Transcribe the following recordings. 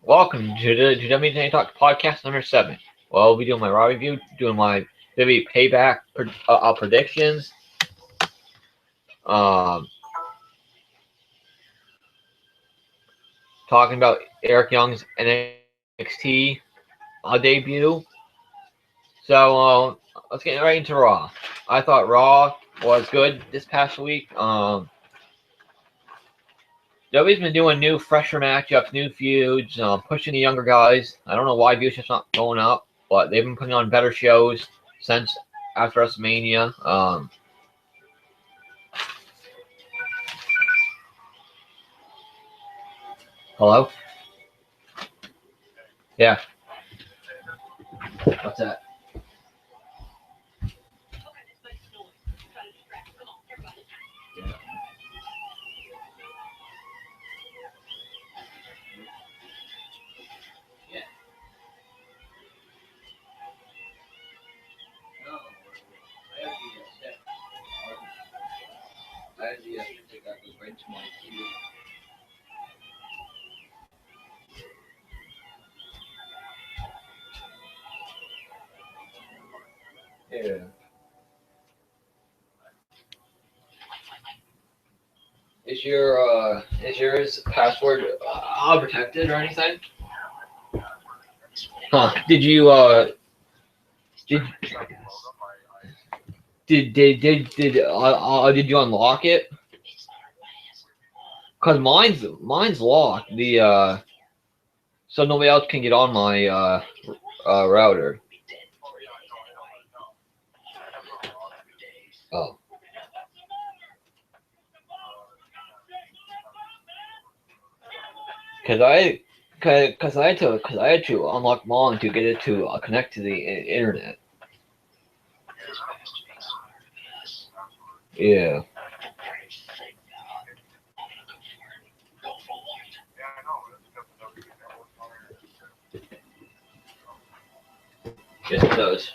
Welcome to the WWE Talk podcast number 7. Well, we'll be doing my Raw review, doing my WWE Payback predictions, um, talking about Eric Young's NXT debut. So let's get right into Raw. I thought Raw was good this past week. WWE's been doing new, fresher matchups, new feuds, pushing the younger guys. I don't know why viewership's not going up, but they've been putting on better shows since after WrestleMania. Hello? Yeah. What's that? Yeah. Yeah. No. I actually think that goes right to my TV. Yeah. Is yours password protected or anything? Huh? Did did you unlock it? Cause mine's locked. So nobody else can get on my router. Oh. Cause I cause I had to unlock mine to get it to connect to the internet. Yeah. Yes, it does.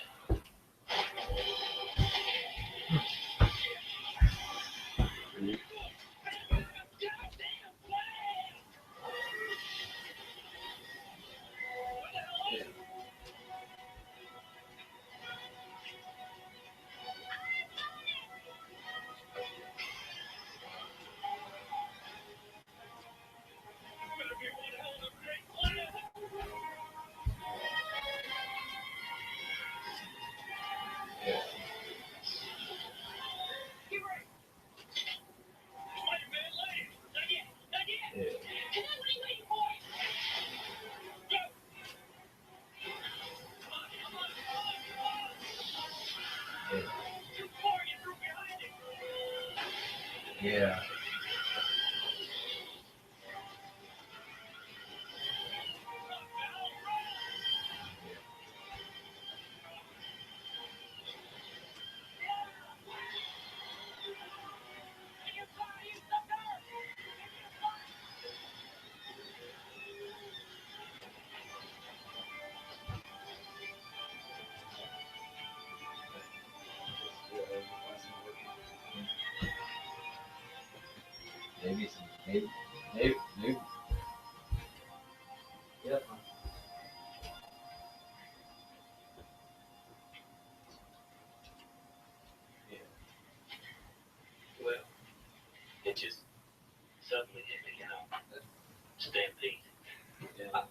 Yeah. Yeah. Maybe some. Maybe. Yep. Yeah. Well, it just suddenly hit me, stampede. Yeah.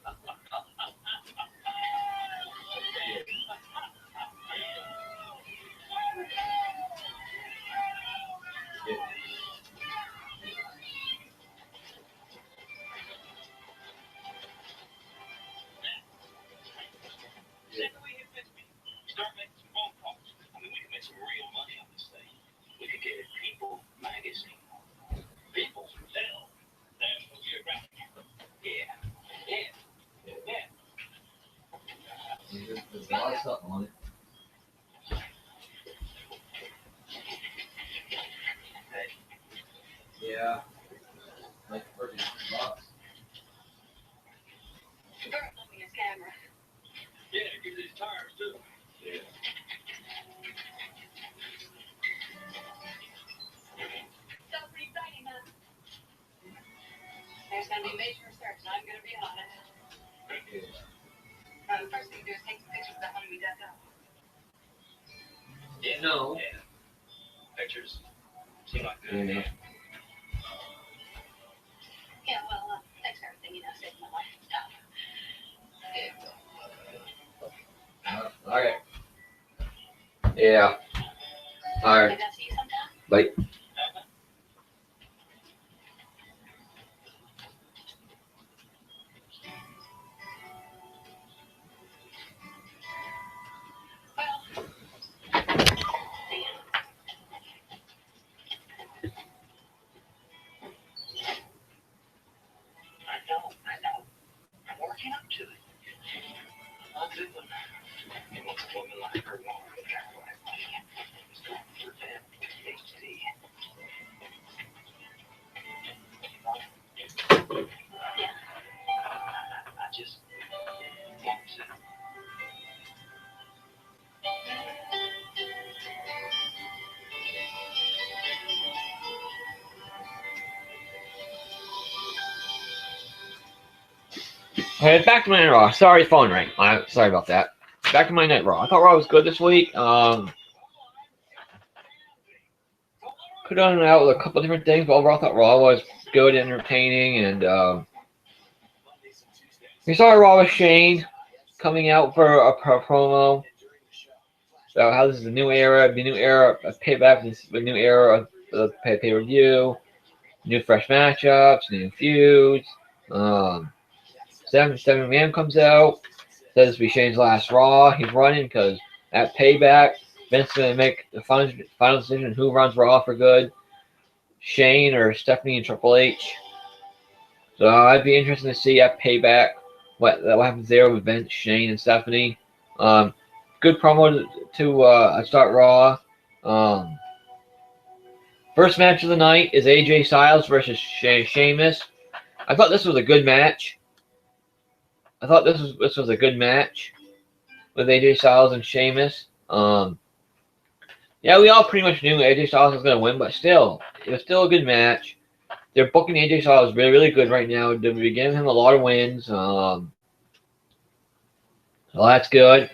Yeah. There's a lot of stuff on it. Yeah. Like $30. Yeah, give these tires too. Yeah. There's going to be major research, I'm going to be honest. Yeah, no. Pictures seem like good. Yeah. Yeah, well, thanks for everything, saving my life and stuff. Alright. Yeah. Alright. Maybe I'll see you sometime. Bye. I know. I'm working up to it. I'll do it. He wants a woman like her more than that way. He's going for them. HD. Yeah. I just want to. Okay, back to my Night Raw. Sorry, phone rang. Sorry about that. Back to my Night Raw. I thought Raw was good this week. Could have done out with a couple different things, but overall I thought Raw was good, entertaining, and we saw Raw with Shane coming out for a promo about how this is a new era, the new era of Payback, this is the new era of pay-per-view, new fresh matchups, new feuds. 7 Man comes out, says this will be Shane's last Raw. He's running because at Payback, Vince is going to make the final decision who runs Raw for good, Shane or Stephanie and Triple H. So I'd be interested to see at Payback what happens there with Vince, Shane, and Stephanie. Good promo to start Raw. First match of the night is AJ Styles versus Sheamus. I thought this was a good match. I thought this was a good match with AJ Styles and Sheamus. Yeah, we all pretty much knew AJ Styles was going to win, but still, it was still a good match. They're booking AJ Styles really, really good right now. They're giving him a lot of wins. So that's good.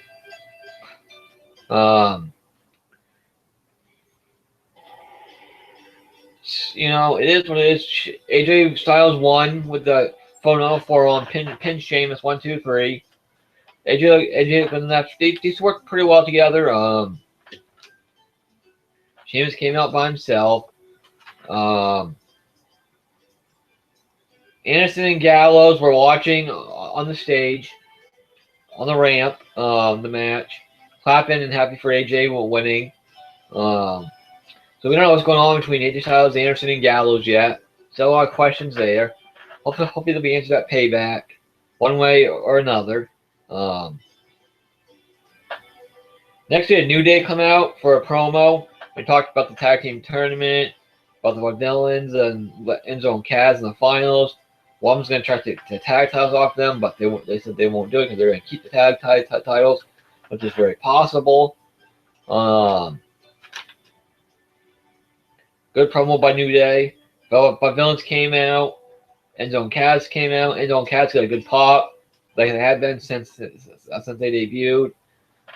It is what it is. AJ Styles won with the forearm pin Sheamus 1, 2, 3. AJ these worked pretty well together. Sheamus came out by himself. Anderson and Gallows were watching on the stage, on the ramp, the match, clapping and happy for AJ winning. So we don't know what's going on between AJ Styles, Anderson, and Gallows yet. Still a lot of questions there. Hopefully they'll be answered at Payback, one way or another. Next, we had New Day come out for a promo. We talked about the tag team tournament, about the Villains and Enzo and Kaz in the finals. One was going to try to tag titles off them, but they said they won't do it because they're going to keep the tag titles, which is very possible. Good promo by New Day. But Villains came out. Enzo and Kaz came out. Enzo and Kaz got a good pop, like they had been since they debuted.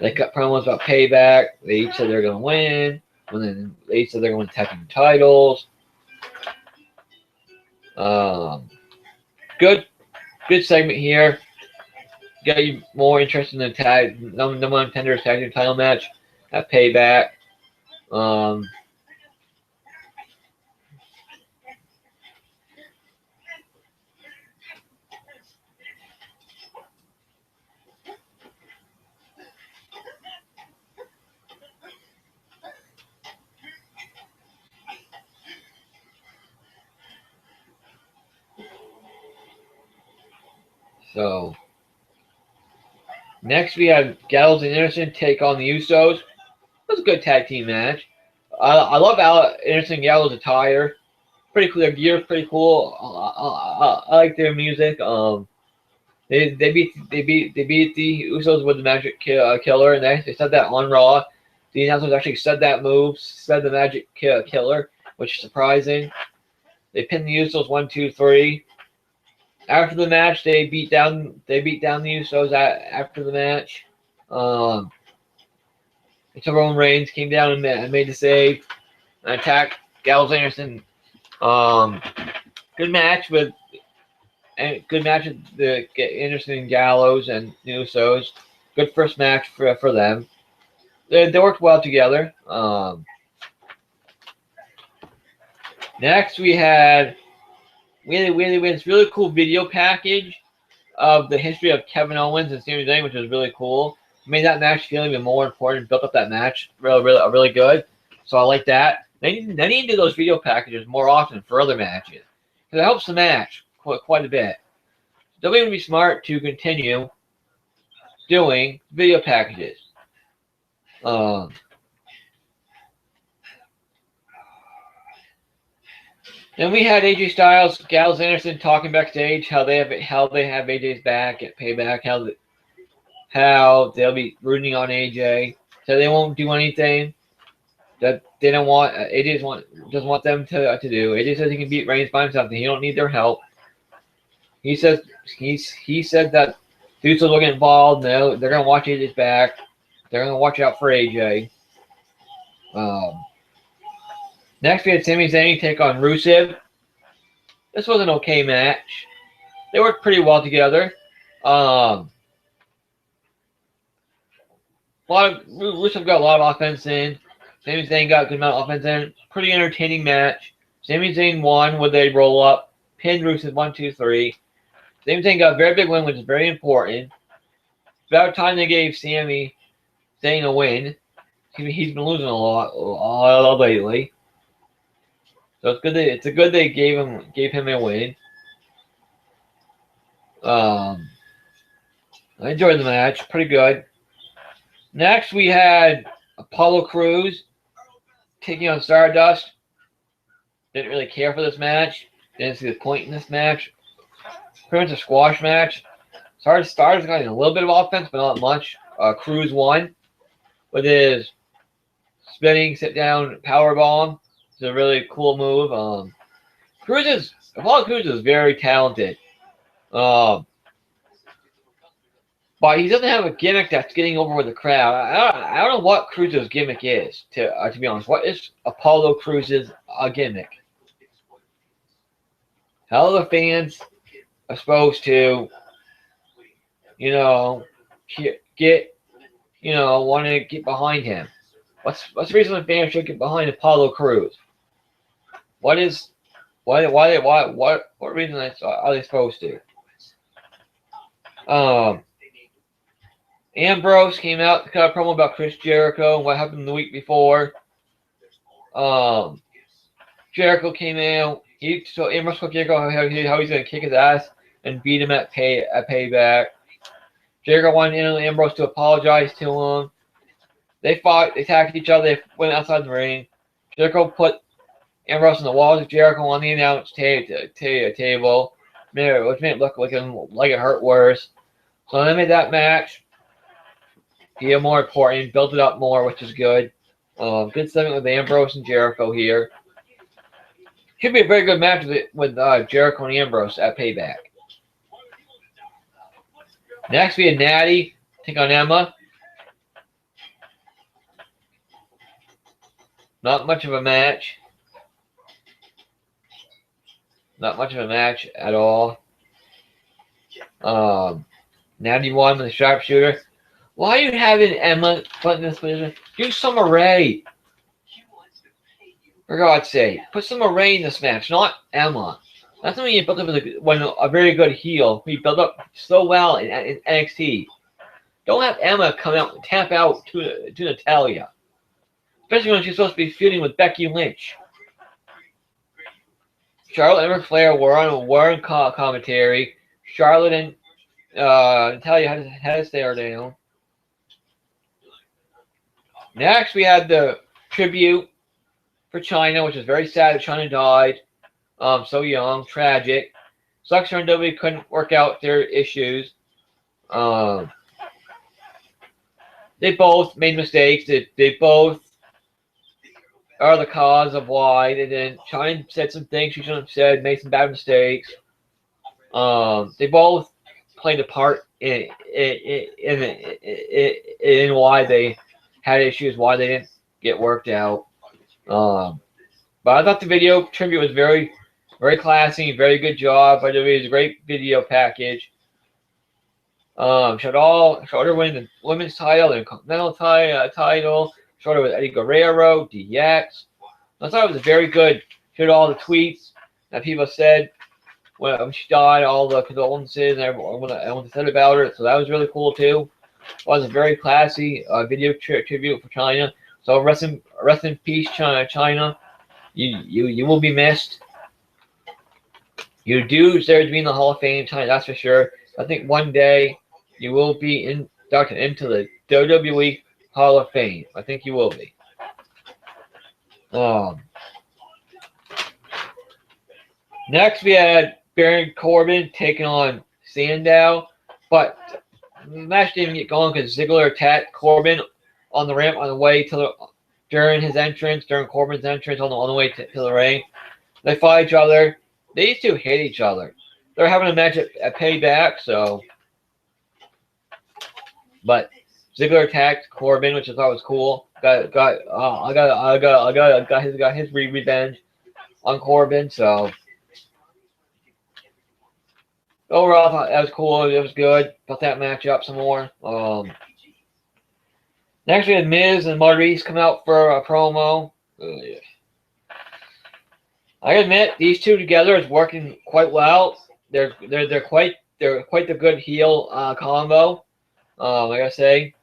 They cut promos about Payback. They each said they're going to win. And then they each said they're going to tag team titles. Good segment here. Got you more interested in the number one contenders tag team title match at Payback. So, next we have Gallows and Anderson take on the Usos. It was a good tag team match. I love Anderson and Gallows' attire. Pretty cool. Their gear is pretty cool. I like their music. They beat the Usos with the Magic Killer, and they said that on Raw. The announcers actually said that move, said the Magic Killer, which is surprising. They pinned the Usos 1, 2, 3. After the match, they beat down the Usos after the match. Until Roman Reigns came down and made the save and attacked Gallows Anderson. Good match with the Anderson and Gallows and Usos. Good first match for them. They worked well together. Next, we had this really cool video package of the history of Kevin Owens and Sami Zayn, which was really cool. Made that match feel even more important. Built up that match really good. So I like that. They need to do those video packages more often for other matches because it helps the match quite a bit. WWE would be smart to continue doing video packages. Then we had AJ Styles, Gallows Anderson talking backstage how they have AJ's back at Payback, how they'll be rooting on AJ, so they won't do anything that they don't want. Doesn't want them to do. AJ says he can beat Reigns by himself. He don't need their help. He said that dudes will get involved. No, they're gonna watch AJ's back. They're gonna watch out for AJ. Next, we had Sami Zayn take on Rusev. This was an okay match. They worked pretty well together. Rusev got a lot of offense in. Sami Zayn got a good amount of offense in. Pretty entertaining match. Sami Zayn won with a roll up. Pinned Rusev 1, 2, 3. Sami Zayn got a very big win, which is very important. It's about time they gave Sami Zayn a win. He's been losing a lot lately. So it's good they gave him a win. I enjoyed the match, pretty good. Next we had Apollo Crews taking on Stardust. Didn't really care for this match. Didn't see the point in this match. Pretty much a squash match. Stardust got a little bit of offense, but not much. Crews won with his spinning sit down power bomb. It's a really cool move. Apollo Crews is very talented. But he doesn't have a gimmick that's getting over with the crowd. I don't know what Crews' gimmick is, to be honest. What is Apollo Crews' gimmick? How the fans are supposed to, want to get behind him? What's the reason the fans should get behind Apollo Crews? What reason are they supposed to? Ambrose came out to cut a promo about Chris Jericho and what happened the week before. Jericho came out. Ambrose told Jericho how he's going to kick his ass and beat him at Payback. Jericho wanted Ambrose to apologize to him. They fought. They attacked each other. They went outside the ring. Jericho put Ambrose on the walls of Jericho on the announce table, which made it look like it hurt worse. So they made that match more important, built it up more, which is good. Good segment with Ambrose and Jericho here. Should be a very good match with Jericho and Ambrose at Payback. Next, we had Natty take on Emma. Not much of a match. Not much of a match at all. Natty won with a sharpshooter. Why are you having Emma put in this position? Do some array. For God's sake, put some array in this match, not Emma. That's something you built up when a very good heel. We built up so well in NXT. Don't have Emma come out and tap out to Natalya. Especially when she's supposed to be feuding with Becky Lynch. Charlotte and Ric Flair were on commentary. Charlotte and Natalya had to stare down. Next, we had the tribute for China, which is very sad that China died. So young, tragic. Sucks for WWE couldn't work out their issues. They both made mistakes. They both are the cause of why they didn't. China said some things she shouldn't have said, made some bad mistakes. They both played a part in why they had issues, why they didn't get worked out. But I thought the video tribute was very, very classy, very good job. By the way, it was a great video package. Showed her win the women's title and continental title. Showed her with Eddie Guerrero, DX. I thought it was very good. Showed all the tweets that people said when she died, all the condolences and everyone said about her. So that was really cool too. It was a very classy video tribute for China. So rest in peace, China. You will be missed. You do deserve to be in the Hall of Fame, China, that's for sure. I think one day you will be inducted into the WWE Hall of Fame. I think you will be. Next, we had Baron Corbin taking on Sandow, but the match didn't get going because Ziggler attacked Corbin on the ramp on the way during Corbin's entrance on the way to the ring. They fought each other. These two hate each other. They're having a match at Payback, so. But Ziggler attacked Corbin, which I thought was cool. Got his revenge on Corbin, so. Overall, I thought that was cool. It was good. About that matchup some more. Next, we had Miz and Maurice come out for a promo. I admit these two together is working quite well. They're quite the good heel combo. I gotta say,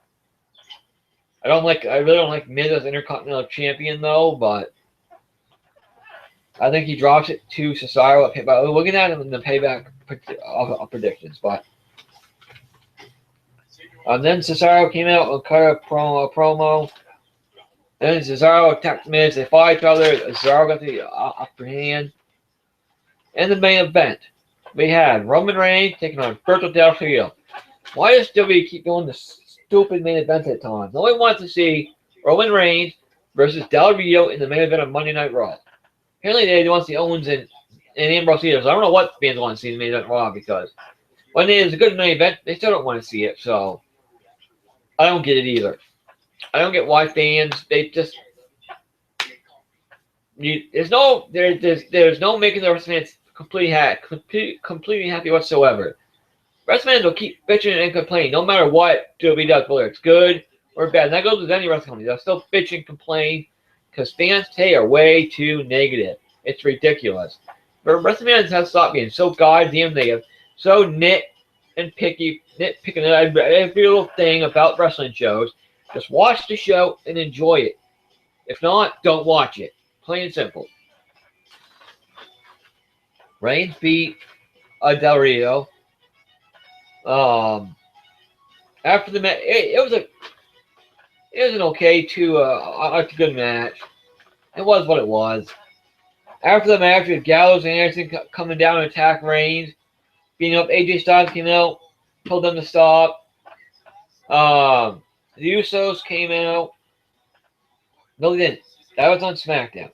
I really don't like Miz as Intercontinental Champion though, but I think he drops it to Cesaro. But looking at him in the Payback of predictions, but then Cesaro came out and cut a promo. Then Cesaro attacked Miz. They fought each other. Cesaro got the upper hand. In the main event, we had Roman Reigns taking on Alberto Del Rio. Why does WWE keep doing this stupid main event at times? No one wants to see Roman Reigns versus Del Rio in the main event of Monday Night Raw. Apparently, they want to see Owens and Ambrose either. So I don't know what fans want to see in the main event Raw because when there's a good main event, they still don't want to see it. So I don't get it either. I don't get why fans there's no making the wrestling fans completely happy whatsoever. Wrestling fans will keep bitching and complaining no matter what WWE does, whether it's good or bad. And that goes with any wrestling company. They'll still bitch and complain because fans today are way too negative. It's ridiculous. But wrestling fans have to stop being so goddamn negative, so nitpicking every little thing about wrestling shows. Just watch the show and enjoy it. If not, don't watch it. Plain and simple. Reigns beat Del Rio. After the match, it was an okay to a good match. It was what it was. After the match, with Gallows and Anderson coming down and attack Reigns, beating up AJ Styles came out, told them to stop. The Usos came out. No, they didn't. That was on SmackDown.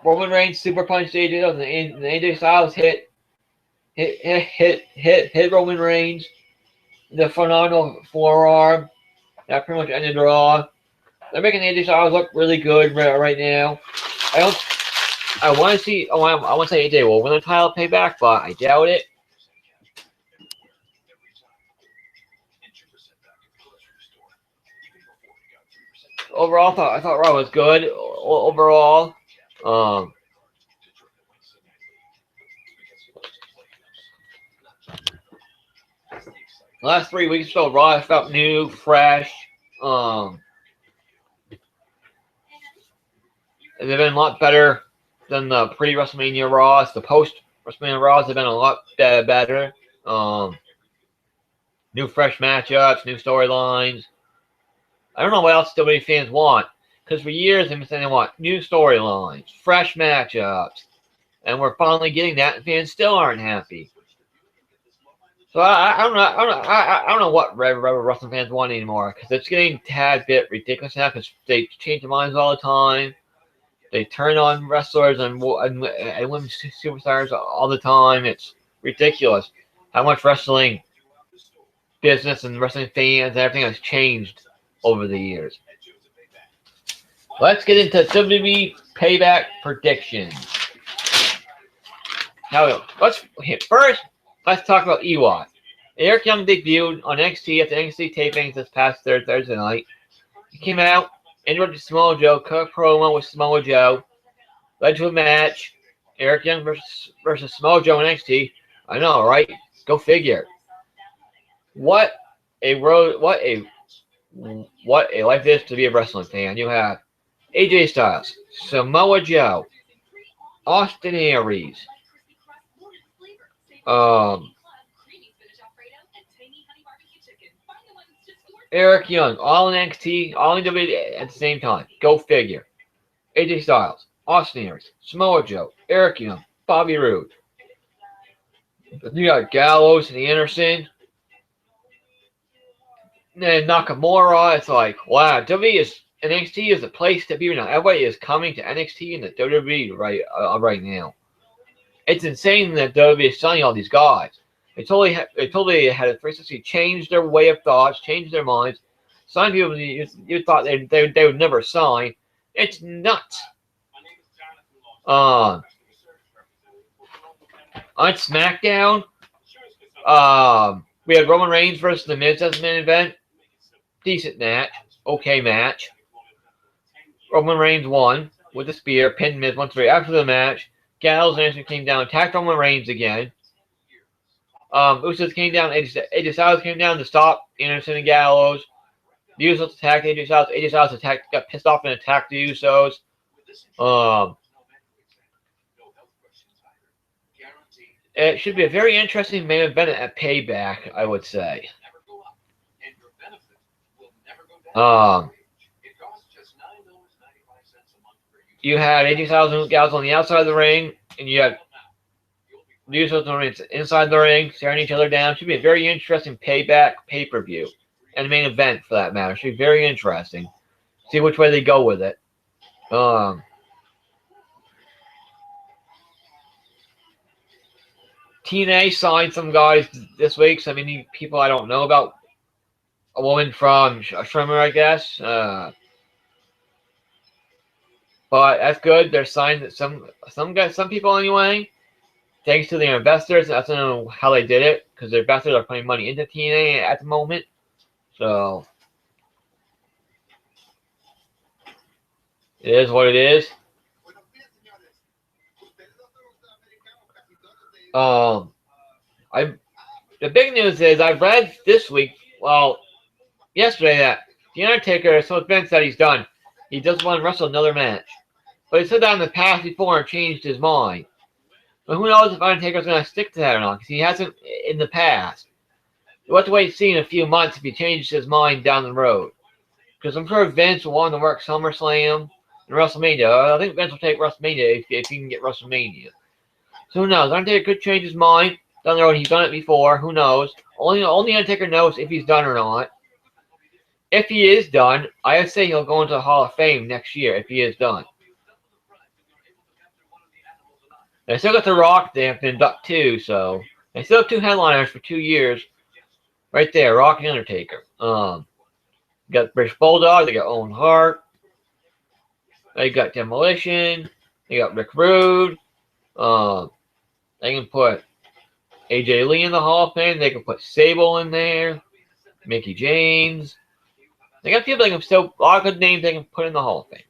Roman Reigns super punched AJ Styles, and AJ Styles hit Roman Reigns the phenomenal forearm. That pretty much ended the Raw. They're making AJ Styles look really good right now. I want to say AJ will win the title Payback, but I doubt it. Overall, I thought Raw was good. Overall, last 3 weeks or so, Raw felt new, fresh. And they've been a lot better than the pre-WrestleMania Raws. The post-WrestleMania Raws have been a lot better. New, fresh matchups, new storylines. I don't know what else WWE fans want. Because for years they've been saying they want new storylines, fresh matchups. And we're finally getting that, and fans still aren't happy. So I don't know what wrestling fans want anymore. Because it's getting a tad bit ridiculous now. Because they change their minds all the time. They turn on wrestlers and women's superstars all the time. It's ridiculous how much wrestling business and wrestling fans and everything has changed over the years. Let's get into WWE Payback predictions. Now, let's talk about EWOT. Eric Young debuted on NXT at the NXT tapings this past Thursday night. He came out, interrupted Samoa Joe, cut a promo with Samoa Joe, led to a match. Eric Young versus Samoa Joe in NXT. I know, right? Go figure. What a life it is to be a wrestling fan. You have AJ Styles, Samoa Joe, Austin Aries, Eric Young, all in NXT, all in WWE at the same time. Go figure. AJ Styles, Austin Aries, Samoa Joe, Eric Young, Bobby Roode. You got Gallows and Anderson. And Nakamura. It's like, wow, NXT is the place to be right now. Everybody is coming to NXT and the WWE right now. It's insane that WWE is signing all these guys. They totally had a 360, changed their way of thoughts, changed their minds. Sign people you thought they would never sign. It's nuts. On SmackDown, we had Roman Reigns versus The Miz as the main event. Decent match. Okay match. Roman Reigns won with a spear, pinned Miz 1-3. After the match, Gallows and Anderson came down, attacked Roman Reigns again. Usos came down, AJ Styles came down to stop Anderson and Gallows. The Usos attacked AJ Styles. AJ Styles got pissed off and attacked the Usos. It should be a very interesting main event at Payback, I would say. You had AJ Styles and Gallows on the outside of the ring, and you had the Usos on the inside the ring, staring each other down. Should be a very interesting Payback pay-per-view, and main event for that matter. Should be very interesting. See which way they go with it. TNA signed some guys this week. So many people I don't know about. A woman from Shrimmer, I guess. But that's good. They're signed some people anyway. Thanks to their investors. I don't know how they did it because their investors are putting money into TNA at the moment. So it is what it is. The big news is I've read this week, yesterday, that The Undertaker, so Vince said he's done. He doesn't want to wrestle another match. But he said that in the past before and changed his mind. But who knows if Undertaker's going to stick to that or not, because he hasn't in the past. We'll have to wait and see in a few months if he changes his mind down the road. Because I'm sure Vince will want to work SummerSlam and WrestleMania. I think Vince will take WrestleMania if he can get WrestleMania. So who knows? Undertaker could change his mind down the road. He's done it before. Who knows? Only Undertaker knows if he's done or not. If he is done, I would say he'll go into the Hall of Fame next year if he is done. They still got The Rock. They have to induct too, so they still have two headliners for 2 years. Right there, Rock and Undertaker. Got British Bulldog. They got Owen Hart. They got Demolition. They got Rick Rude. They can put AJ Lee in the Hall of Fame. They can put Sable in there. Mickey James. They got people they can still, a lot of good names they can put in the Hall of Fame.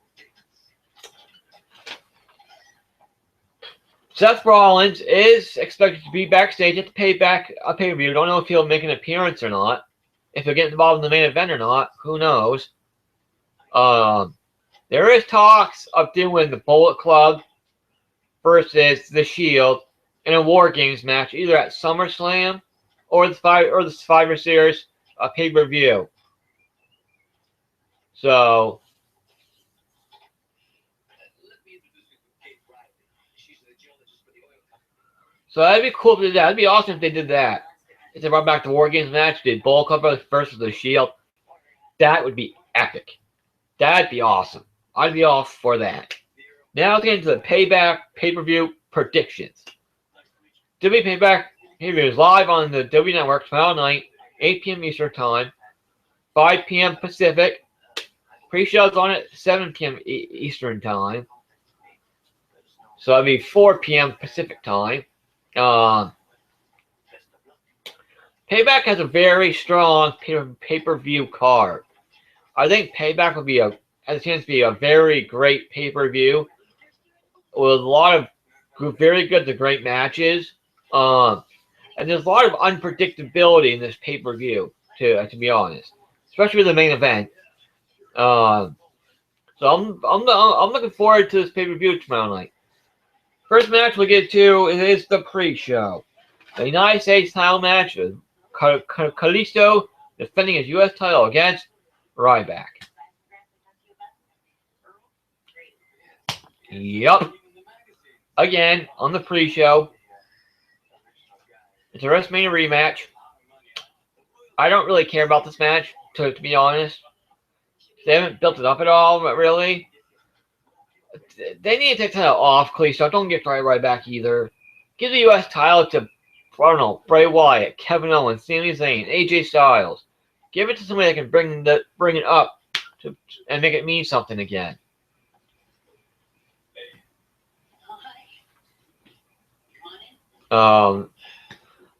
Seth Rollins is expected to be backstage at the pay-per-view. Don't know if he'll make an appearance or not. If he'll get involved in the main event or not. Who knows? There is talks of doing the Bullet Club versus the Shield in a War Games match, either at SummerSlam or the Survivor Series pay-per-view. So that'd be cool if they did that. That'd be awesome if they did that. If they brought back the War Games match, did Bullet Club versus the Shield. That would be epic. That'd be awesome. I'd be all for that. Now let's get into the Payback pay-per-view predictions. WWE Payback pay-per-view is live on the WWE Network tomorrow night, 8 p.m. Eastern Time, 5 p.m. Pacific. Pre-show's on at 7 p.m. Eastern Time. So that'll be 4 p.m. Pacific Time. Payback has a very strong pay-per-view card. I think Payback has a chance to be a very great pay-per-view with a lot of very good to great matches. And there's a lot of unpredictability in this pay-per-view, to be honest, especially with the main event. So I'm looking forward to this pay-per-view tomorrow night. First match we'll get to is the pre-show. The United States title match is Kalisto defending his U.S. title against Ryback. Yup. Again, on the pre-show. It's a WrestleMania rematch. I don't really care about this match, to be honest. They haven't built it up at all, but really. They need to take the title off, Kalisto. Don't get Ryback either. Give the U.S. title to, I don't know, Bray Wyatt, Kevin Owens, Sami Zayn, AJ Styles. Give it to somebody that can bring it up and make it mean something again. I'm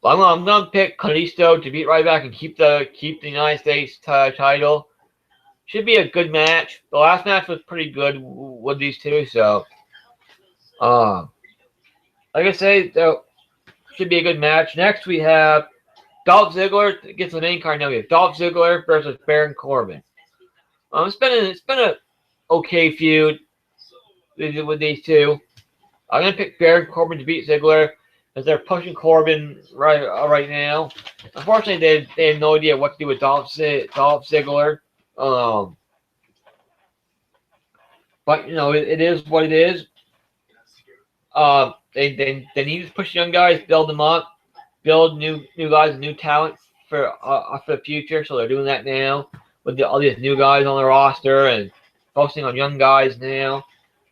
gonna pick Kalisto to beat Ryback and keep the United States title. Should be a good match. The last match was pretty good with these two, so like I say, though, should be a good match. Next we have Dolph Ziggler gets the main card. Now we have Dolph Ziggler versus Baron Corbin. It's been a okay feud with these two. I'm gonna pick Baron Corbin to beat Ziggler because they're pushing Corbin right now. Unfortunately, they have no idea what to do with Dolph Ziggler. But you know it is what it is. They need to push young guys, build them up, build new guys and new talent for the future. So they're doing that now with all these new guys on the roster and focusing on young guys now,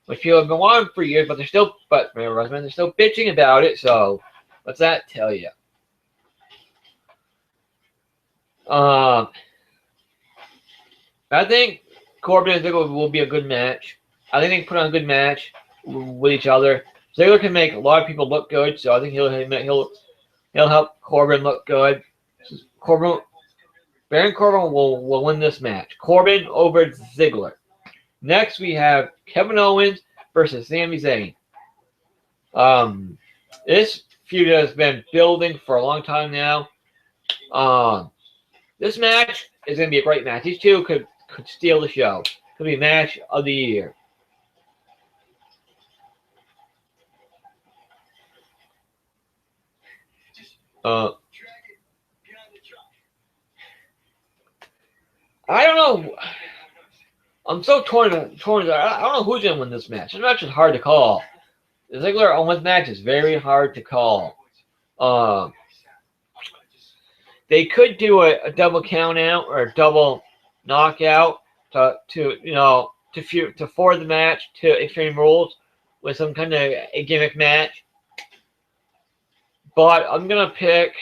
which people have been wanting for years, but they're still bitching about it. So what's that tell you? I think Corbin and Ziggler will be a good match. I think they can put on a good match with each other. Ziggler can make a lot of people look good, so I think he'll help Corbin look good. Baron Corbin will win this match. Corbin over Ziggler. Next we have Kevin Owens versus Sami Zayn. This feud has been building for a long time now. This match is going to be a great match. These two could steal the show. Could be match of the year. I don't know. I'm so torn. I don't know who's going to win this match. This match is hard to call. The Ziggler Owens match is very hard to call. They could do a double count out or a double knockout to forward the match to Extreme Rules with some kind of a gimmick match. But I'm gonna pick.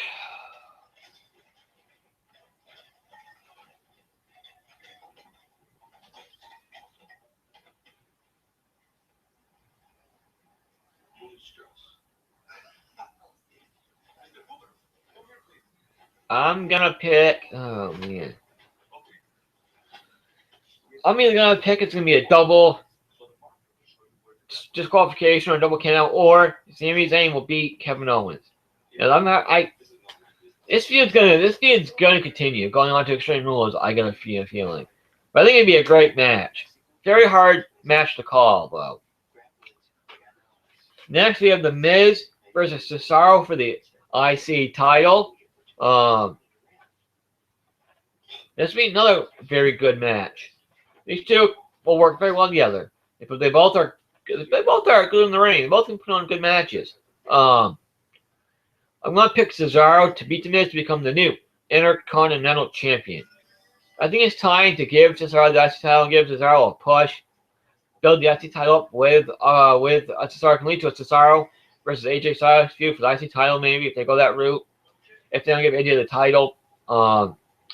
Oh man. I'm either gonna pick it's gonna be a double disqualification or a double count, or Sami Zayn will beat Kevin Owens. And this feud's gonna continue going on to Extreme Rules. I got a feeling, but I think it'd be a great match. Very hard match to call though. Next we have The Miz versus Cesaro for the IC title. This will be another very good match. These two will work very well together. If they both are good in the ring, they both can put on good matches. I'm gonna pick Cesaro to beat The Miz to become the new Intercontinental Champion. I think it's time to give Cesaro the IC title, give Cesaro a push. build the IC title up with Cesaro can lead to a Cesaro versus AJ Styles feud for the IC title, maybe if they go that route. If they don't give AJ the title,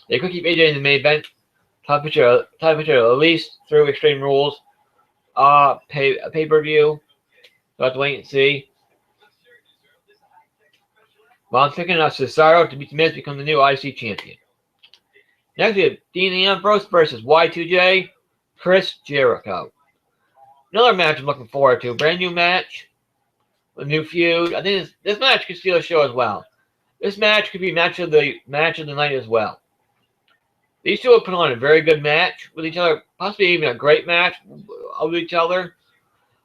they could keep AJ in the main event. Top picture at least through Extreme Rules. Pay-per-view. We'll have to wait and see. Well, I'm thinking of Cesaro to beat the Miz, become the new IC champion. Next we have Dean Ambrose versus Y2J, Chris Jericho. Another match I'm looking forward to. Brand new match. A new feud. I think this match could steal a show as well. This match could be match of the night as well. These two will put on a very good match with each other, possibly even a great match with each other.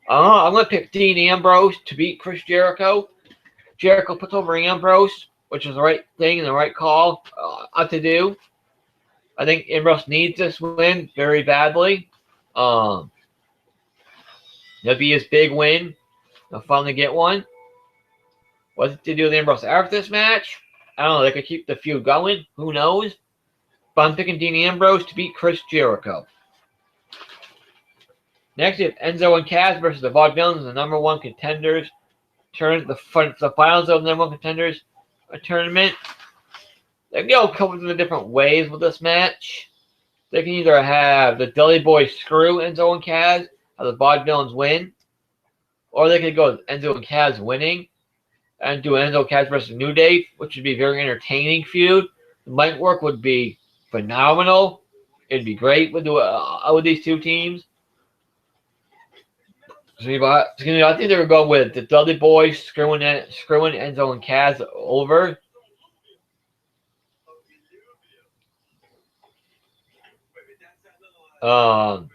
I'm going to pick Dean Ambrose to beat Chris Jericho. Jericho puts over Ambrose, which is the right thing and the right call to do. I think Ambrose needs this win very badly. That'll be his big win. He'll finally get one. What to do with Ambrose after this match? I don't know. They could keep the feud going. Who knows? But I'm picking Dean Ambrose to beat Chris Jericho. Next, we have Enzo and Cass versus the Vaudevillains, the number one contenders. The finals of the number one contenders tournament. They can go a couple of different ways with this match. They can either have the Dudley Boys screw Enzo and Cass, have the Vaudevillains win, or they could go with Enzo and Cass winning and do Enzo Cass versus New Day, which would be a very entertaining feud. The mic work would be phenomenal. It'd be great with these two teams. So I think they're going to go with the Dudley Boys screwing Enzo and Cass over. So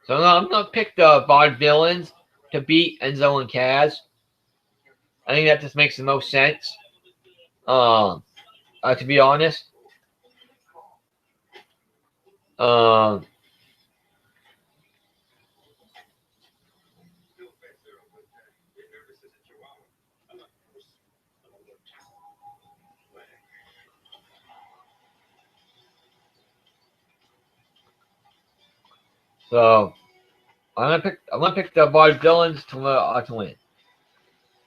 I'm going to pick the Vaudevillains to beat Enzo and Cass. I think that just makes the most sense. To be honest. So I'm gonna pick the Vaudevillains to win.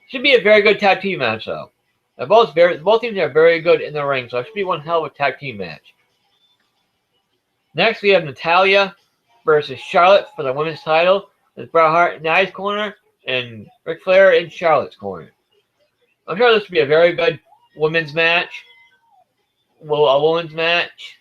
Should be a very good tag team match though. Both teams are very good in the ring, so it should be one hell of a tag team match. Next we have Natalya versus Charlotte for the women's title. With Bret Hart in Nia's corner and Ric Flair in Charlotte's corner. I'm sure this will be a very good women's match. Well, a women's match.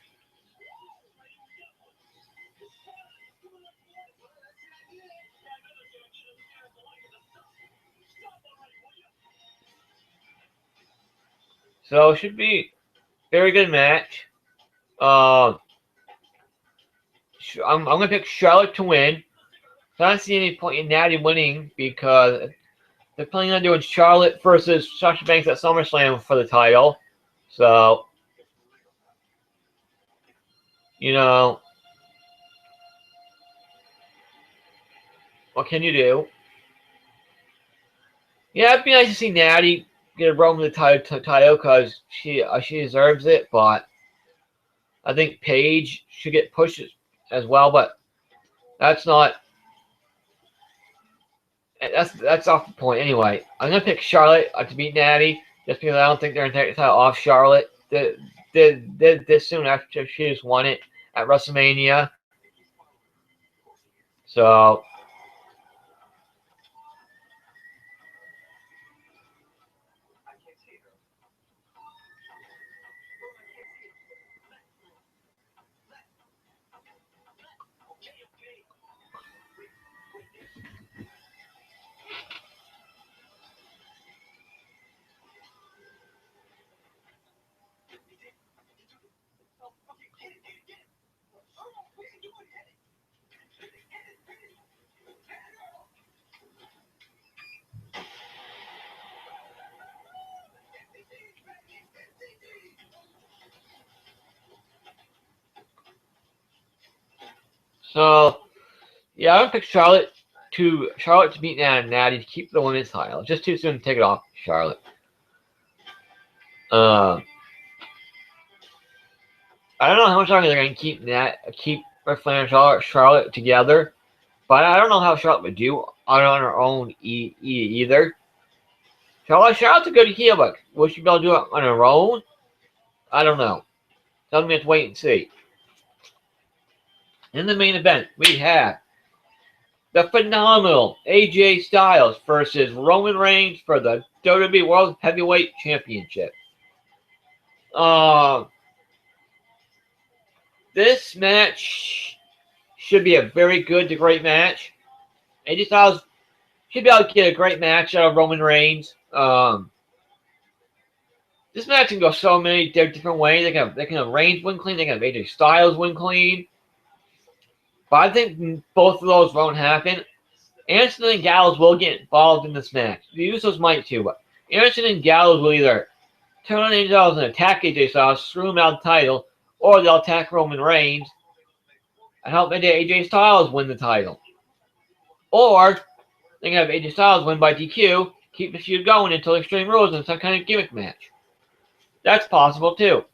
So it should be a very good match. I'm going to pick Charlotte to win. I don't see any point in Natty winning because they're planning on doing Charlotte versus Sasha Banks at SummerSlam for the title. So, what can you do? Yeah, it'd be nice to see Natty get a run with the title because she deserves it. But I think Paige should get pushed as well. But that's not. That's off the point. Anyway, I'm gonna pick Charlotte to beat Natty just because I don't think they're gonna take the title off Charlotte this soon after she just won it at WrestleMania. So. So, yeah, I'm gonna pick Charlotte to beat Natty to keep the women's title. Just too soon to take it off Charlotte. I don't know how much longer they're gonna keep Ric Flair and Charlotte together. But I don't know how Charlotte would do on her own either. Charlotte's a good heel, but will she be able to do it on her own? I don't know. Something we have to wait and see. In the main event, we have the phenomenal AJ Styles versus Roman Reigns for the WWE World Heavyweight Championship. This match should be a very good to great match. AJ Styles should be able to get a great match out of Roman Reigns. This match can go so many different ways. They can have Reigns win clean. They can have AJ Styles win clean. But I think both of those won't happen. Anderson and Gallows will get involved in this match. The Usos might too, but Anderson and Gallows will either turn on AJ Styles and attack AJ Styles, screw him out of the title, or they'll attack Roman Reigns and help AJ Styles win the title. Or they can have AJ Styles win by DQ, keep the feud going until Extreme Rules in some kind of gimmick match. That's possible too.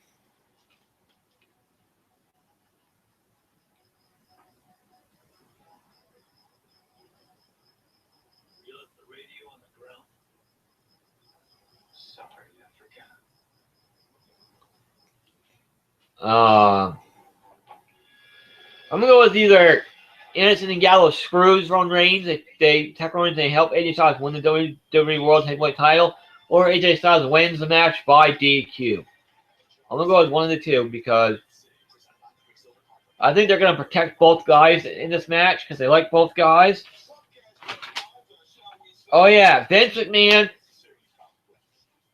I'm gonna go with either Anderson and Gallows screws Roman Reigns. They attack Roman Reigns and they help AJ Styles win the WWE World Heavyweight title, or AJ Styles wins the match by DQ. I'm gonna go with one of the two because I think they're gonna protect both guys in this match because they like both guys. Oh yeah, Vince McMahon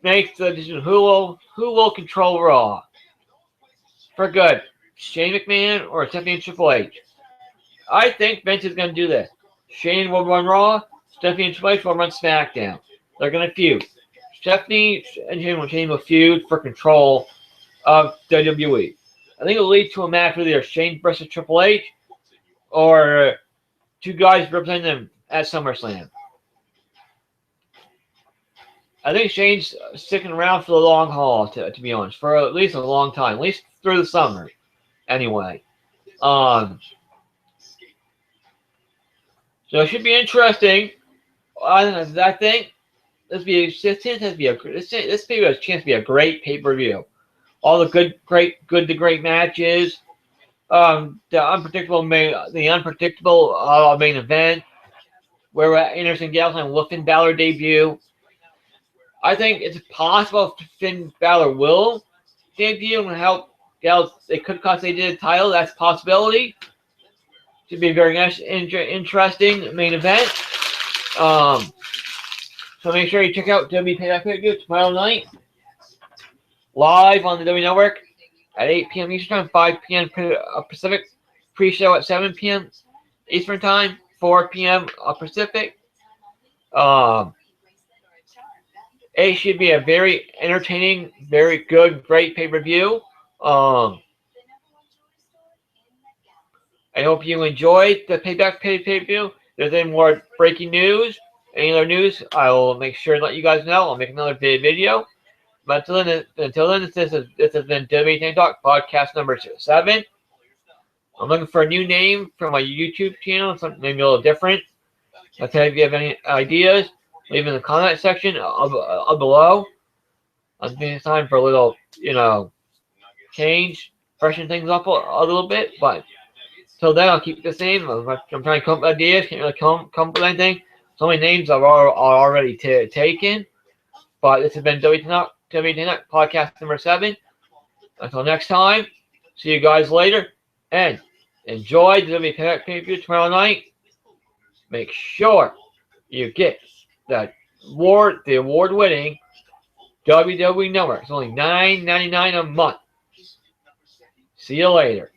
makes the decision who will control Raw for good. Shane McMahon or Stephanie and Triple H. I think Vince is going to do this. Shane will run Raw. Stephanie and Triple H will run SmackDown. They're going to feud. Stephanie and Shane will feud for control of WWE. I think it'll lead to a match with either Shane versus Triple H or two guys representing them at SummerSlam. I think Shane's sticking around for the long haul, to be honest, for at least a long time, at least through the summer. Anyway, so it should be interesting. I think this has a chance to be a great pay-per-view. All the good to great matches, the unpredictable main event, where Anderson Gallows and Finn Balor debut. I think it's possible Finn Balor will debut and help Gallows. It could cost AJ the title. That's a possibility. Should be a very interesting main event. So make sure you check out WWE Payback tomorrow night, live on the WWE Network at 8 p.m. Eastern Time, 5 p.m. Pacific. Pre-show at 7 p.m. Eastern Time, 4 p.m. Pacific. It should be a very entertaining, very good, great pay-per-view. I hope you enjoyed the Payback pay-per-view. If there's any more breaking news, any other news, I will make sure to let you guys know. I'll make another video. But until then, this has been WWE Talk podcast number 7. I'm looking for a new name for my YouTube channel, something maybe a little different. If you have any ideas, leave in the comment section below. I think it's time for a little, change, freshen things up a little bit. But till then, I'll keep it the same. I'm trying to come up with ideas. Can't really come up with anything. So many names are already taken. But this has been WWE Talk podcast number 7. Until next time, see you guys later. And enjoy the WWE pay-per-view tomorrow night. Make sure you get the award-winning WWE Network. It's only $9.99 a month. See you later.